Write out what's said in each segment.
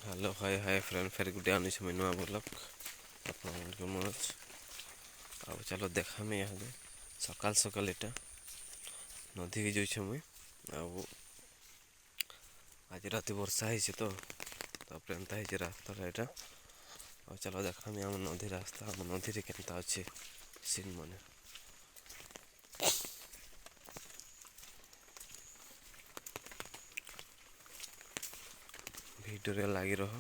Hello high high friend ଫେର ଗୁଟେ ଆନିଛେ ମୁଇଁ ନୂଆ ବ୍ଲଗ୍ ଆପଣମାନଙ୍କୁ ମନୋଜ ଆଉ ଚାଲ ଦେଖାମି ଇହାଦେ ସକାଳ ସକାଳ ଏଟା ନଦୀକି ଯାଉଛେ ମୁଇଁ ଆଉ ଆଜି ରାତି ବର୍ଷା ହେଇଛି ତ ତାପରେ ଏନ୍ତା ହେଇଛି ରାସ୍ତାଟା ଏଇଟା ଆଉ ଚାଲ ଦେଖାମି ଆମ ନଦୀ ରାସ୍ତା ଆମ ନଦୀରେ କେନ୍ତା ଅଛି ସିନ୍ ମାନେ ଭିଡ଼ିଓରେ ଲାଗି ରହ।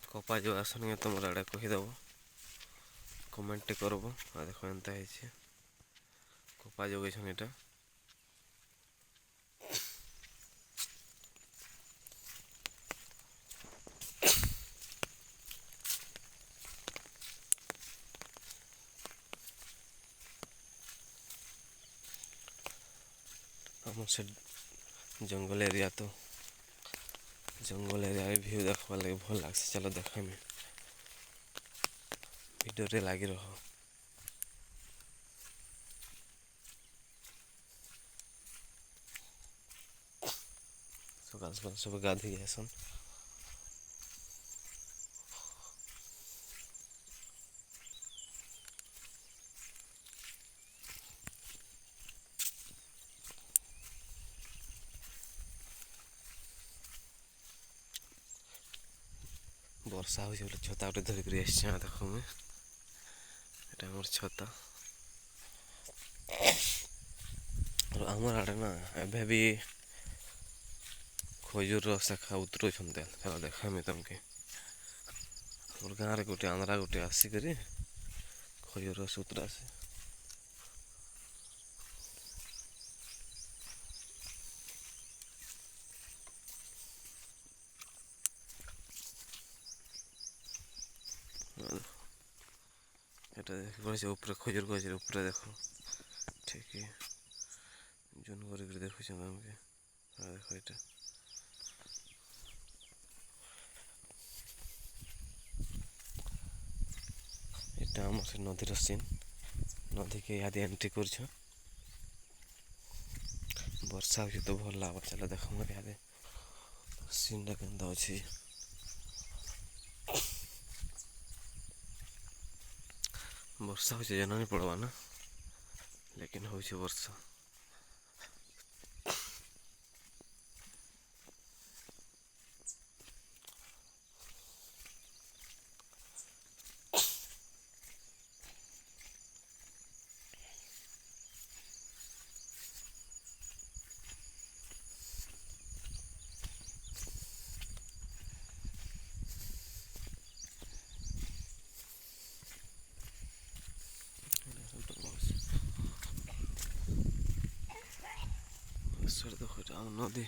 କପା ଯେଉଁ ଆସୁନି ତମର ଆଡ଼େ କହିଦେବ କମେଣ୍ଟଟେ କରବ ଆଉ ଦେଖ ଏନ୍ତା ହେଇଛି କପା ଯୋଗେଇଛନ୍ ଏଇଟା ଆମର ସେ ଜଙ୍ଗଲ ଏରିଆ ତ ଜଙ୍ଗଲ ଏରିଆରେ ଭିଉ ଦେଖ୍ବାର୍ ଲାଗି ଭଲ୍ ଲାଗ୍ସି ଚାଲ ଦେଖାମି ଭିଡ଼ିଓରେ ଲାଗି ରହ। ସକାଳ ସକାଳ ସବୁ ଗାଧେଇ ଆସନ୍ ବର୍ଷା ହଉଛି ବୋଲି ଛତା ଗୋଟେ ଧରିକରି ଆସିଛେ ଦେଖ ମୁଇଁ ଏଇଟା ଆମର ଛତା ଆମର ଆଡ଼େ ନା ଏବେ ବି ଖଜୁରର ଶାଖା ଉତରୁଛନ୍ତି ଚାଲ ଦେଖାମି ତମକେ ମୋର ଗାଁରେ ଗୋଟେ ଆନ୍ଧ୍ରା ଗୋଟେ ଆସିକରି ଖଜୁର ରସ ଉତରାସି এটা দেখে উপরে খজুর গছের উপরে দেখো ঠিকই জুন করে দেখুছেন আমাকে দেখো এটা এটা আমার ସେ ନଦୀର ସିନ୍ ନଦୀକେ ଇହାଦେ ଏଣ୍ଟ୍ରି କରୁଛ ବର୍ଷା ହଉଛି ତ ଭଲ ଲାଗ୍ବା ଚାଲ ଦେଖ ଇହାଦେ ସିନ୍ଟା କେନ୍ତା ଅଛି ବର୍ଷା ହଉଛି ଜନା ନି ପଡ଼ବା ନା ଲେକିନ୍ ହଉଛି ବର୍ଷା ଦେଖ এটা ଆମ ନଦୀ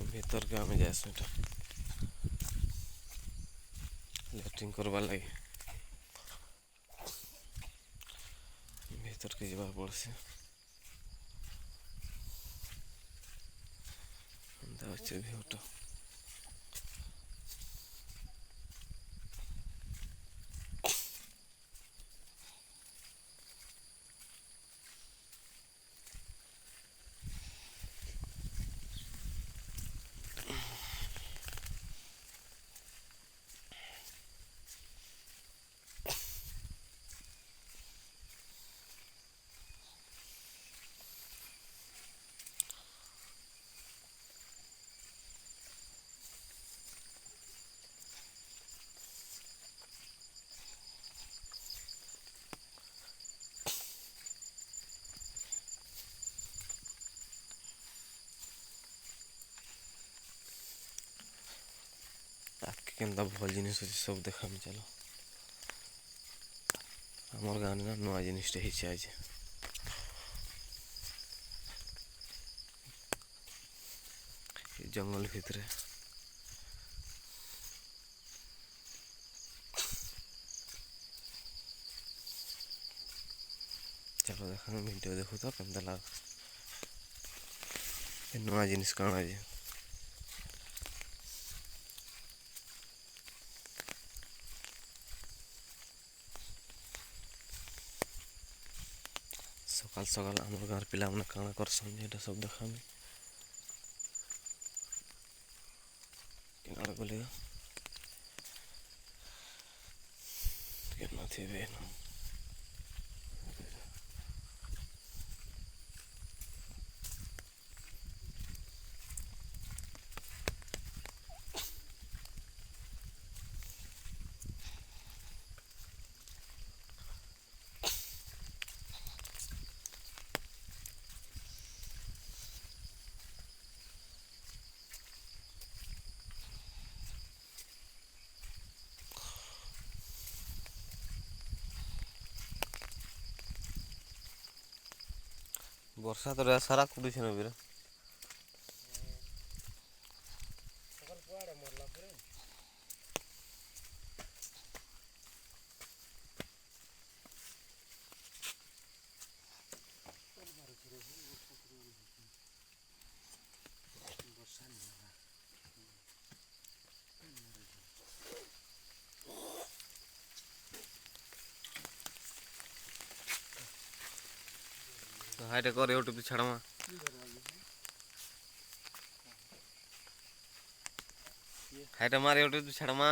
ଭିତରକେ ଆମେ ଯାଏସୁଁ ଏଟା ଲାଟ୍ରିନ୍ କରବାର୍ ଲାଗି ଭିତରକେ ଯିବାକୁ ପଡ଼୍ସି ଏନ୍ତା ଅଛି ଭିଉଟା ଆଗ୍କେ କେନ୍ତା ଭଲ୍ ଜିନିଷ୍ ଅଛେ ସବୁ ଦେଖାମି ଚାଲ ଆମର୍ ଗାଁରେ ନା ନୂଆ ଜିନିଷ୍ଟେ ହେଇଛେ ଆଜି ଜଙ୍ଗଲ ଭିତରେ चलो देखा वीडियो देखो तो केमता लाग नुआ जिनिस काଣା जे सकाल सकाल आम गाँव पिला काଣା करसन जेटा सब देखामी किनारे बोलेगा थे ବର୍ଷା ତ ସାରା କୁଡୁଛି ନା ବିରା हाइटे कर यूट्यूब छाड़मा हाइटे मार यूट्यूब छाड़मा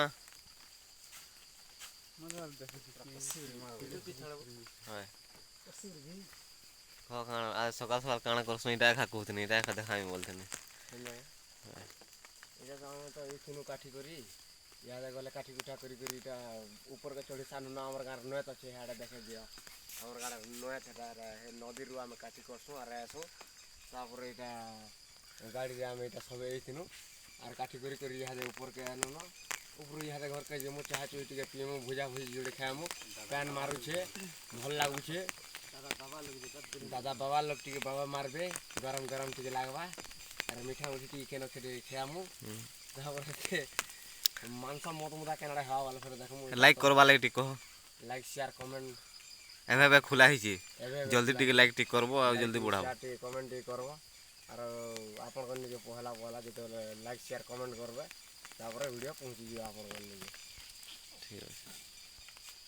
हाँ काଣା आज सकाल सकाल काଣା करसु इटा एखा कहूथनी इटा एखा देखामी बोलथनी এটা তো আমি তো এইখানে কাঠি করি ইয়াদে গলে কাঠি কুঠা করি করি এটা উপরকে চড়ি সানু না আমার গাঁর নয় আছে হাড়ে দেখে দিও আমার গাঁর নয় সেটা নদীরু আমি কাঠি করছু আর আসু তারপরে এটা গাড়িরে আমি এটা সবে এইখানে আর কাঠি করি করি ইহাদে উপরকে আনু না উপরে ইহাদে ঘরকে যেমু চাহা চুই টিকে পিমু ভুজা ভুজি যোড়ে খাইমু প্যান মারুছে ভাল লাগুছে দাদা বাবা লোক টিকে বাবা মারবে গরম গরম টিকে লাগবা আর মিঠা মিঠি টিকে কেন খেতে খাইমু তারপরে মাংস মত মুদা কেনারে হওয়া ভালো ফেরে দেখমু লাইক করবা লাগি টিক কহ লাইক শেয়ার কমেন্ট এবে এবে খোলা হইছে জলদি টিকে লাইক টিক করবো আর জলদি বড়াবো শেয়ার কমেন্ট টিকে করবো আর আপনার নিজে পহলা পহলা যেতে লাইক শেয়ার কমেন্ট করবে তারপরে ভিডিও পৌঁছে যাবে আপনার নিজে ঠিক আছে।